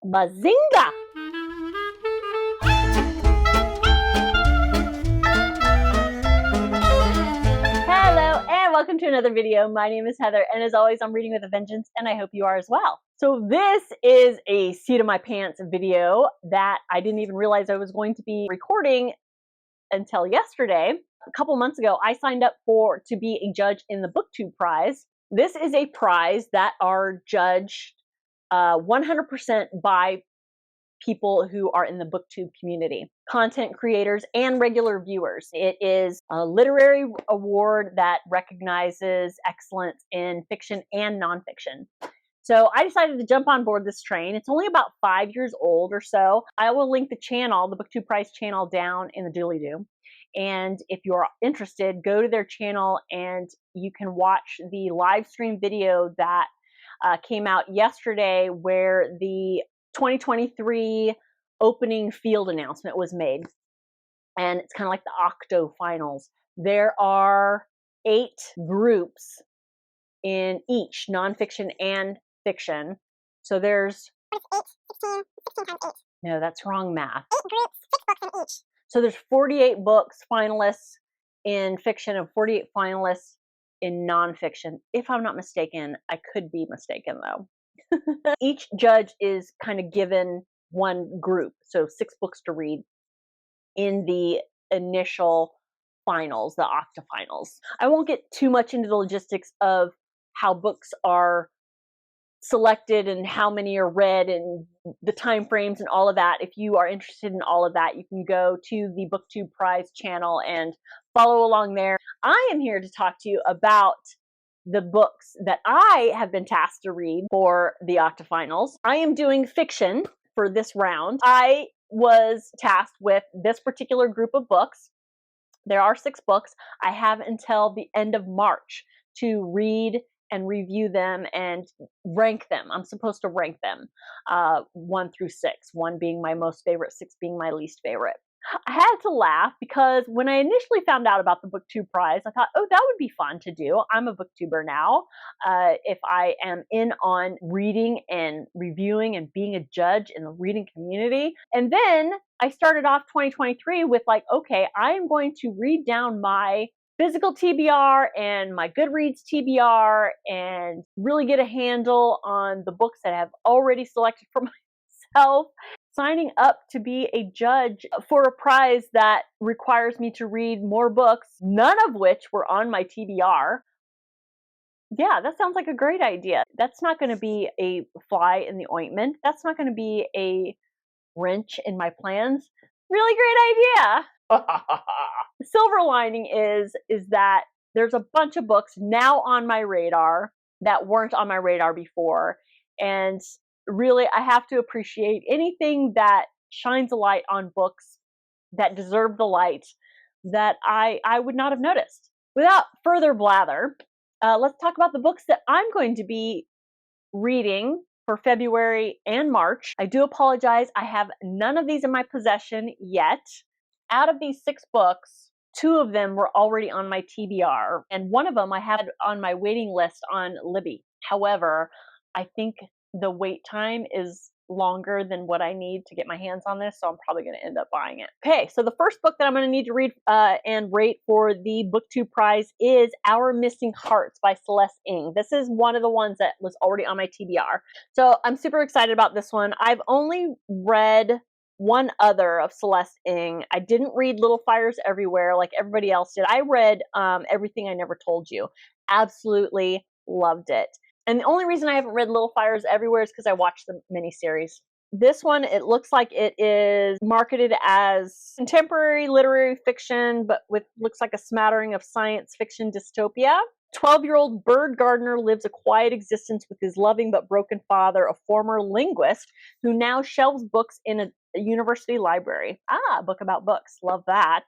Bazinga! Hello and welcome to another video. My name is Heather and as always I'm reading with a vengeance and I hope you are as well. So this is a seat of my pants video that I didn't even realize I was going to be recording until yesterday. A couple months ago I signed up to be a judge in the Booktube Prize. This is a prize that are judged 100% by people who are in the booktube community, content creators and regular viewers. It is a literary award that recognizes excellence in fiction and nonfiction. So I decided to jump on board this train. It's only about 5 years old or so. I will link the channel, the Booktube Prize channel, down in the doobly-doo. And if you're interested, go to their channel and you can watch the live stream video that came out yesterday where the 2023 opening field announcement was made. And it's kind of like the octo finals. There are 8 groups in each, nonfiction and fiction. So there's 8, 16 times 8. No, that's wrong math. 8 groups, 6 books in each. So there's 48 books finalists in fiction and 48 finalists in nonfiction. If I'm not mistaken, I could be mistaken though. Each judge is kind of given one group, so 6 books to read in the initial finals, the octafinals. I won't get too much into the logistics of how books are selected and how many are read and the time frames and all of that. If you are interested in all of that, you can go to the Booktube Prize channel and follow along there. I am here to talk to you about the books that I have been tasked to read for the octafinals. I am doing fiction for this round. I was tasked with this particular group of books. There are 6 books. I have until the end of March to read and review them and rank them. I'm supposed to rank them 1 through 6, 1 being my most favorite, 6 being my least favorite. I had to laugh because when I initially found out about the Booktube Prize, I thought, oh, that would be fun to do. I'm a booktuber now. If I am in on reading and reviewing and being a judge in the reading community. And then I started off 2023 with like, okay, I am going to read down my physical TBR and my Goodreads TBR and really get a handle on the books that I have already selected for myself. Signing up to be a judge for a prize that requires me to read more books, none of which were on my TBR. Yeah, that sounds like a great idea. That's not going to be a fly in the ointment. That's not going to be a wrench in my plans. Really great idea. The silver lining is that there's a bunch of books now on my radar that weren't on my radar before. And really, I have to appreciate anything that shines a light on books that deserve the light that I would not have noticed. Without further blather, let's talk about the books that I'm going to be reading for February and March. I do apologize. I have none of these in my possession yet. Out of these 6 books, 2 of them were already on my TBR, and one of them I had on my waiting list on Libby. However, I think the wait time is longer than what I need to get my hands on this, so I'm probably going to end up buying it. Okay, so the first book that I'm going to need to read and rate for the Booktube Prize is Our Missing Hearts by Celeste Ng. This is one of the ones that was already on my TBR. So I'm super excited about this one. I've only read one other of Celeste Ng. I didn't read Little Fires Everywhere like everybody else did. I read Everything I Never Told You. Absolutely loved it. And the only reason I haven't read Little Fires Everywhere is because I watched the miniseries. This one, it looks like it is marketed as contemporary literary fiction, but looks like a smattering of science fiction dystopia. 12-year-old Bird Gardner lives a quiet existence with his loving but broken father, a former linguist who now shelves books in a university library. Ah, a book about books. Love that.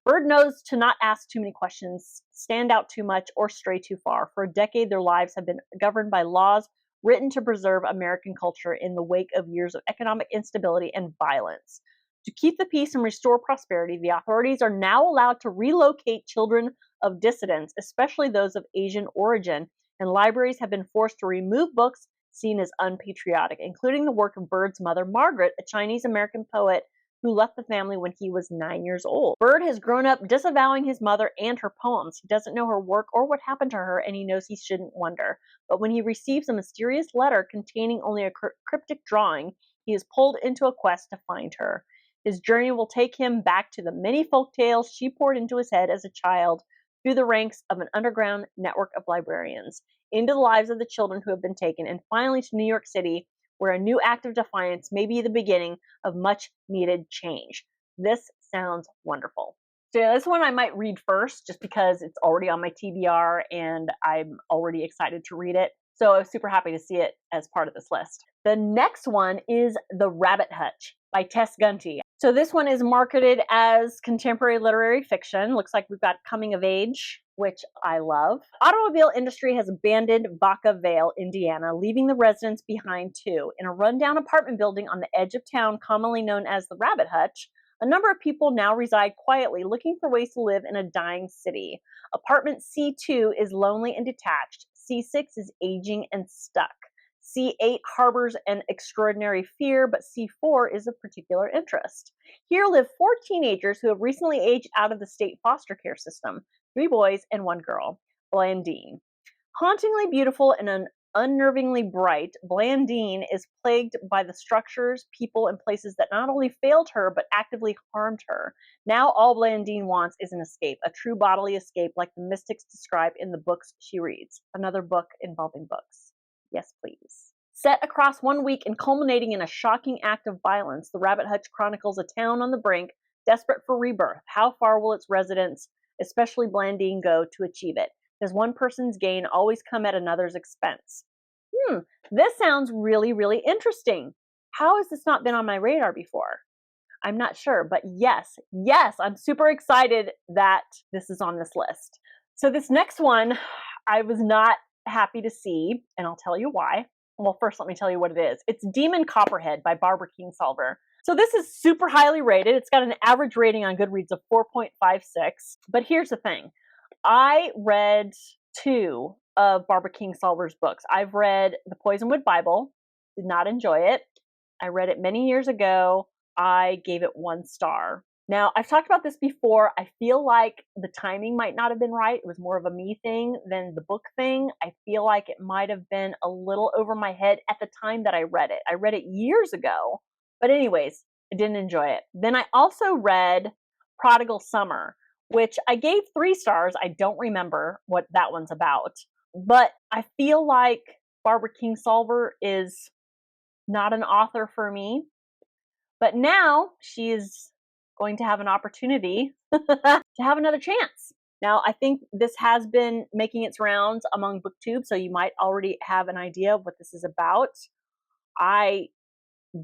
Bird knows to not ask too many questions, stand out too much, or stray too far. For a decade, their lives have been governed by laws written to preserve American culture in the wake of years of economic instability and violence. To keep the peace and restore prosperity, the authorities are now allowed to relocate children of dissidents, especially those of Asian origin, and libraries have been forced to remove books seen as unpatriotic, including the work of Bird's mother, Margaret, a Chinese-American poet who left the family when he was 9 years old. Bird has grown up disavowing his mother and her poems. He doesn't know her work or what happened to her, and he knows he shouldn't wonder. But when he receives a mysterious letter containing only a cryptic drawing, he is pulled into a quest to find her. His journey will take him back to the many folk tales she poured into his head as a child, through the ranks of an underground network of librarians, into the lives of the children who have been taken, and finally to New York City, where a new act of defiance may be the beginning of much needed change. This sounds wonderful. So yeah, this one I might read first just because it's already on my TBR and I'm already excited to read it. So I was super happy to see it as part of this list. The next one is The Rabbit Hutch by Tess Gunty. So this one is marketed as contemporary literary fiction. Looks like we've got coming of age, which I love. Automobile industry has abandoned Vaca Vale, Indiana, leaving the residents behind too. In a rundown apartment building on the edge of town, commonly known as the Rabbit Hutch, a number of people now reside quietly, looking for ways to live in a dying city. Apartment C2 is lonely and detached. C6 is aging and stuck. C8 harbors an extraordinary fear, but C4 is of particular interest. Here live 4 teenagers who have recently aged out of the state foster care system, 3 boys and 1 girl, Blandine. Hauntingly beautiful and unnervingly bright, Blandine is plagued by the structures, people, and places that not only failed her, but actively harmed her. Now all Blandine wants is an escape, a true bodily escape like the mystics describe in the books she reads. Another book involving books. Yes, please. Set across 1 week and culminating in a shocking act of violence, The Rabbit Hutch chronicles a town on the brink, desperate for rebirth. How far will its residents, especially Blandine, go to achieve it? Does one person's gain always come at another's expense? This sounds really, really interesting. How has this not been on my radar before? I'm not sure, but yes, I'm super excited that this is on this list. So this next one, I was not happy to see, and I'll tell you why. Well, first, let me tell you what it is. It's Demon Copperhead by Barbara Kingsolver. So this is super highly rated. It's got an average rating on Goodreads of 4.56. But here's the thing. I read 2 of Barbara Kingsolver's books. I've read The Poisonwood Bible, did not enjoy it. I read it many years ago. I gave it 1 star. Now, I've talked about this before. I feel like the timing might not have been right. It was more of a me thing than the book thing. I feel like it might have been a little over my head at the time that I read it. I read it years ago. But anyways, I didn't enjoy it. Then I also read Prodigal Summer, which I gave 3 stars. I don't remember what that one's about. But I feel like Barbara Kingsolver is not an author for me. But now she is going to have an opportunity to have another chance. Now, I think this has been making its rounds among Booktube, so you might already have an idea of what this is about. I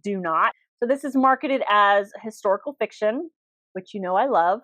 do not. So this is marketed as historical fiction, which you know I love.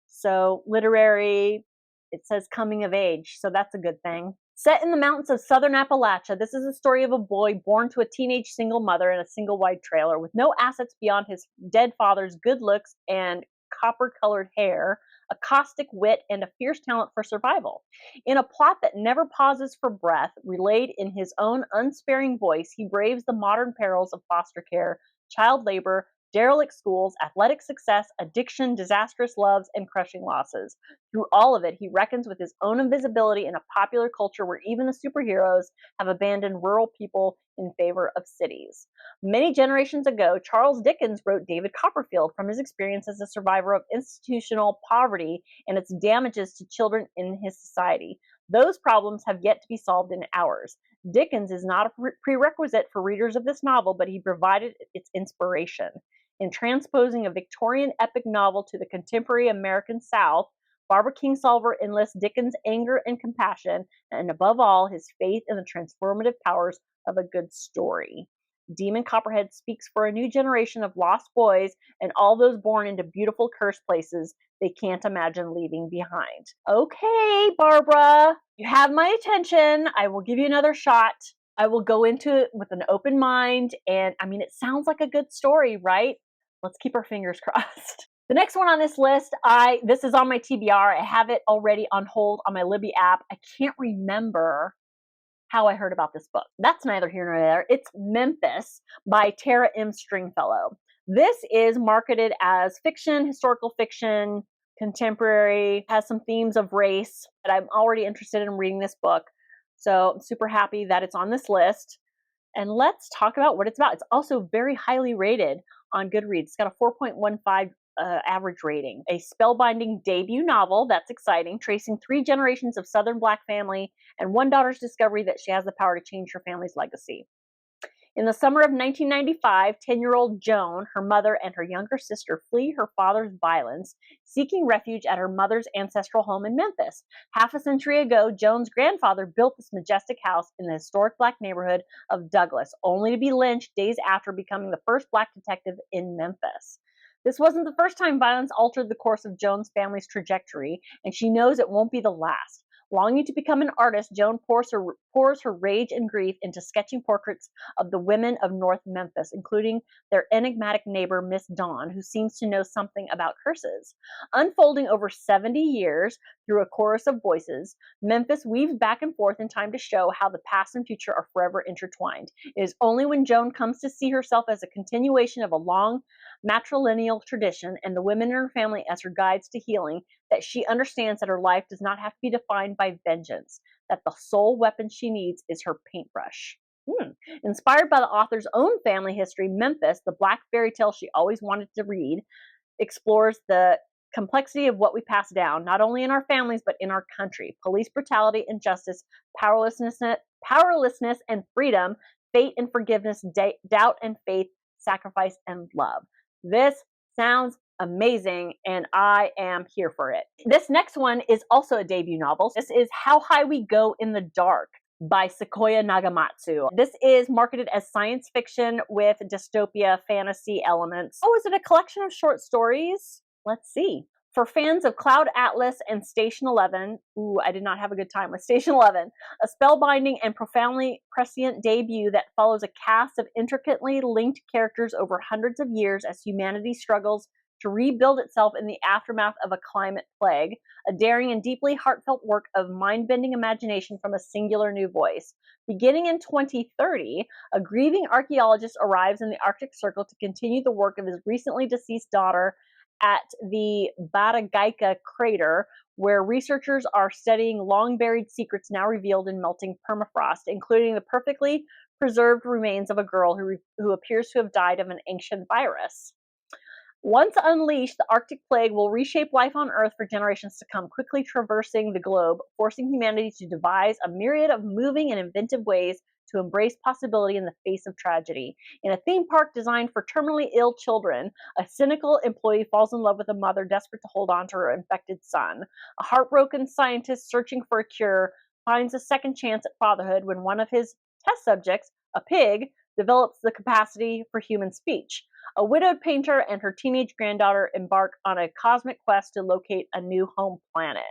So literary, it says coming of age, so that's a good thing. Set in the mountains of southern Appalachia, this is the story of a boy born to a teenage single mother in a single wide trailer with no assets beyond his dead father's good looks and copper-colored hair, a caustic wit, and a fierce talent for survival. In a plot that never pauses for breath, relayed in his own unsparing voice, he braves the modern perils of foster care, child labor, derelict schools, athletic success, addiction, disastrous loves, and crushing losses. Through all of it, he reckons with his own invisibility in a popular culture where even the superheroes have abandoned rural people in favor of cities. Many generations ago, Charles Dickens wrote David Copperfield from his experience as a survivor of institutional poverty and its damages to children in his society. Those problems have yet to be solved in ours. Dickens is not a prerequisite for readers of this novel, but he provided its inspiration. In transposing a Victorian epic novel to the contemporary American South, Barbara Kingsolver enlists Dickens' anger and compassion, and above all, his faith in the transformative powers of a good story. Demon Copperhead speaks for a new generation of lost boys and all those born into beautiful cursed places they can't imagine leaving behind. Okay, Barbara, you have my attention. I will give you another shot. I will go into it with an open mind, and I mean, it sounds like a good story, right? Let's keep our fingers crossed. The next one on this list, this is on my TBR. I have it already on hold on my Libby app. I can't remember how I heard about this book. That's neither here nor there. It's Memphis by Tara M. Stringfellow. This is marketed as fiction, historical fiction, contemporary, has some themes of race, but I'm already interested in reading this book. So I'm super happy that it's on this list. And let's talk about what it's about. It's also very highly rated on Goodreads. It's got a 4.15 average rating. A spellbinding debut novel, that's exciting, tracing 3 generations of Southern Black family and one daughter's discovery that she has the power to change her family's legacy. In the summer of 1995, 10-year-old Joan, her mother, and her younger sister flee her father's violence, seeking refuge at her mother's ancestral home in Memphis. Half a century ago, Joan's grandfather built this majestic house in the historic Black neighborhood of Douglas, only to be lynched days after becoming the first Black detective in Memphis. This wasn't the first time violence altered the course of Joan's family's trajectory, and she knows it won't be the last. Longing to become an artist, Joan pours her rage and grief into sketching portraits of the women of North Memphis, including their enigmatic neighbor, Miss Dawn, who seems to know something about curses. Unfolding over 70 years through a chorus of voices, Memphis weaves back and forth in time to show how the past and future are forever intertwined. It is only when Joan comes to see herself as a continuation of a long matrilineal tradition and the women in her family as her guides to healing that she understands that her life does not have to be defined by vengeance, that the sole weapon she needs is her paintbrush. Inspired by the author's own family history, Memphis, the Black fairy tale she always wanted to read, explores the complexity of what we pass down, not only in our families, but in our country. Police brutality and justice, powerlessness and freedom, fate and forgiveness, doubt and faith, sacrifice and love. This sounds amazing, and I am here for it. This next one is also a debut novel. This is How High We Go in the Dark by Sequoia Nagamatsu. This is marketed as science fiction with dystopia fantasy elements. Oh, is it a collection of short stories? Let's see. For fans of Cloud Atlas and Station 11, I did not have a good time with Station 11, a spellbinding and profoundly prescient debut that follows a cast of intricately linked characters over hundreds of years as humanity struggles to rebuild itself in the aftermath of a climate plague, a daring and deeply heartfelt work of mind-bending imagination from a singular new voice. Beginning in 2030, a grieving archaeologist arrives in the Arctic Circle to continue the work of his recently deceased daughter at the Batagaika crater, where researchers are studying long-buried secrets now revealed in melting permafrost, including the perfectly preserved remains of a girl who appears to have died of an ancient virus. Once unleashed, the Arctic plague will reshape life on Earth for generations to come, quickly traversing the globe, forcing humanity to devise a myriad of moving and inventive ways to embrace possibility in the face of tragedy. In a theme park designed for terminally ill children, a cynical employee falls in love with a mother desperate to hold on to her infected son. A heartbroken scientist searching for a cure finds a second chance at fatherhood when one of his test subjects, a pig, develops the capacity for human speech. A widowed painter and her teenage granddaughter embark on a cosmic quest to locate a new home planet.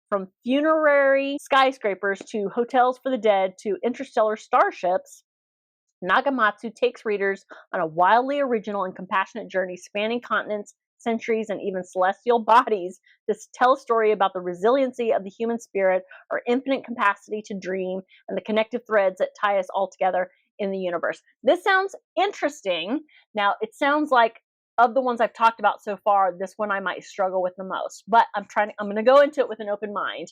From funerary skyscrapers to hotels for the dead to interstellar starships, Nagamatsu takes readers on a wildly original and compassionate journey spanning continents, centuries, and even celestial bodies to tell a story about the resiliency of the human spirit, our infinite capacity to dream, and the connective threads that tie us all together in the universe. This sounds interesting. Now, it sounds like of the ones I've talked about so far, this one I might struggle with the most, but I'm going to go into it with an open mind.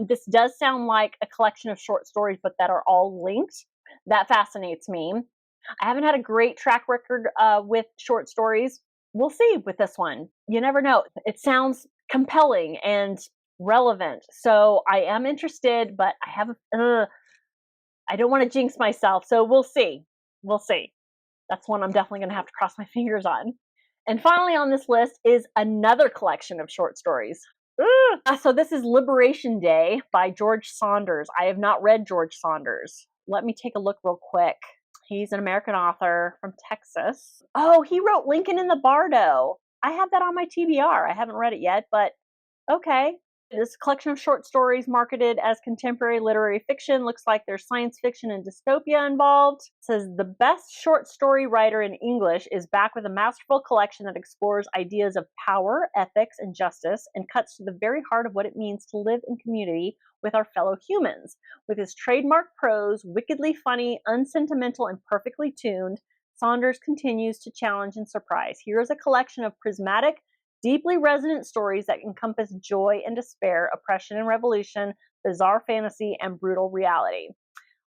This does sound like a collection of short stories, but that are all linked. That fascinates me. I haven't had a great track record with short stories. We'll see with this one. You never know. It sounds compelling and relevant. So I am interested, but I don't want to jinx myself. So we'll see. We'll see. That's one I'm definitely going to have to cross my fingers on. And finally on this list is another collection of short stories. So this is Liberation Day by George Saunders. I have not read George Saunders. Let me take a look real quick. He's an American author from Texas. Oh, he wrote Lincoln in the Bardo. I have that on my TBR. I haven't read it yet, but okay. This collection of short stories marketed as contemporary literary fiction. Looks like there's science fiction and dystopia involved. It says the best short story writer in English is back with a masterful collection that explores ideas of power, ethics, and justice, and cuts to the very heart of what it means to live in community with our fellow humans. With his trademark prose, wickedly funny, unsentimental, and perfectly tuned, Saunders continues to challenge and surprise. Here is a collection of prismatic, deeply resonant stories that encompass joy and despair, oppression and revolution, bizarre fantasy, and brutal reality.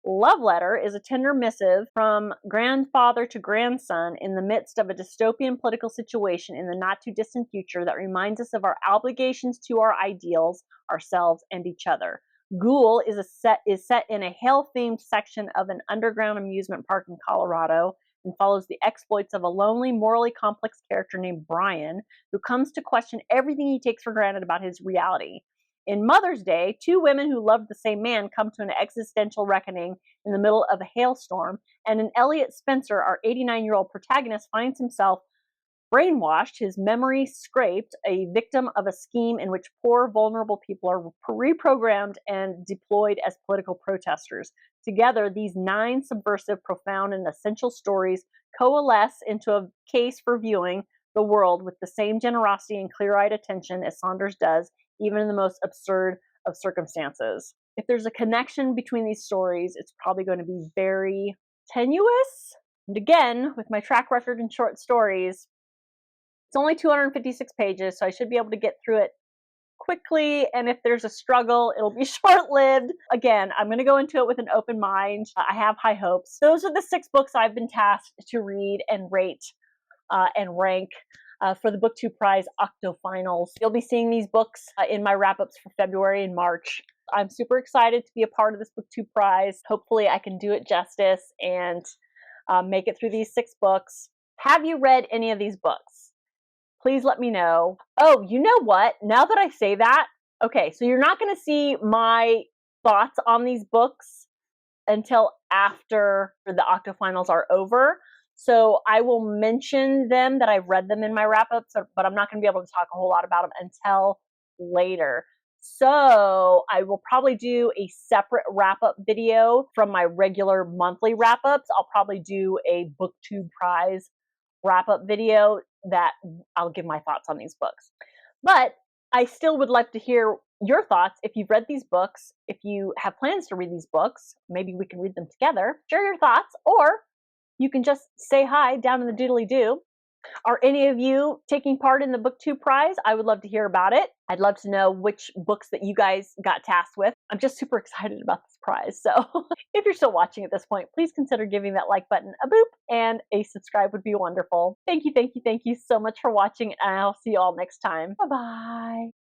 Love Letter is a tender missive from grandfather to grandson in the midst of a dystopian political situation in the not too distant future that reminds us of our obligations to our ideals, ourselves, and each other. Ghoul is set in a hell-themed section of an underground amusement park in Colorado and follows the exploits of a lonely, morally complex character named Brian, who comes to question everything he takes for granted about his reality. In Mother's Day, two women who love the same man come to an existential reckoning in the middle of a hailstorm, and in Elliot Spencer, our 89-year-old protagonist finds himself brainwashed, his memory scraped, a victim of a scheme in which poor, vulnerable people are reprogrammed and deployed as political protesters. Together, these 9 subversive, profound, and essential stories coalesce into a case for viewing the world with the same generosity and clear-eyed attention as Saunders does, even in the most absurd of circumstances. If there's a connection between these stories, it's probably going to be very tenuous. And again, with my track record in short stories, it's only 256 pages, so I should be able to get through it quickly, and if there's a struggle, it'll be short-lived. Again, I'm going to go into it with an open mind. I have high hopes. Those are the 6 books I've been tasked to read and rate and rank for the Booktube Prize Octo Finals. You'll be seeing these books in my wrap-ups for February and March. I'm super excited to be a part of this Booktube Prize. Hopefully I can do it justice and make it through these 6 books. Have you read any of these books? Please let me know. Oh, you know what? Now that I say that, okay, so you're not going to see my thoughts on these books until after the Octo Finals are over. So I will mention them that I've read them in my wrap-ups, but I'm not going to be able to talk a whole lot about them until later. So I will probably do a separate wrap-up video from my regular monthly wrap-ups. I'll probably do a Booktube Prize wrap-up video that I'll give my thoughts on these books. But I still would like to hear your thoughts if you've read these books, if you have plans to read these books, maybe we can read them together. Share your thoughts, or you can just say hi down in the doodly-doo. Are any of you taking part in the Booktube Prize? I would love to hear about it. I'd love to know which books that you guys got tasked with. I'm just super excited about this prize. So if you're still watching at this point, please consider giving that like button a boop, and a subscribe would be wonderful. Thank you so much for watching, and I'll see you all next time. Bye-bye.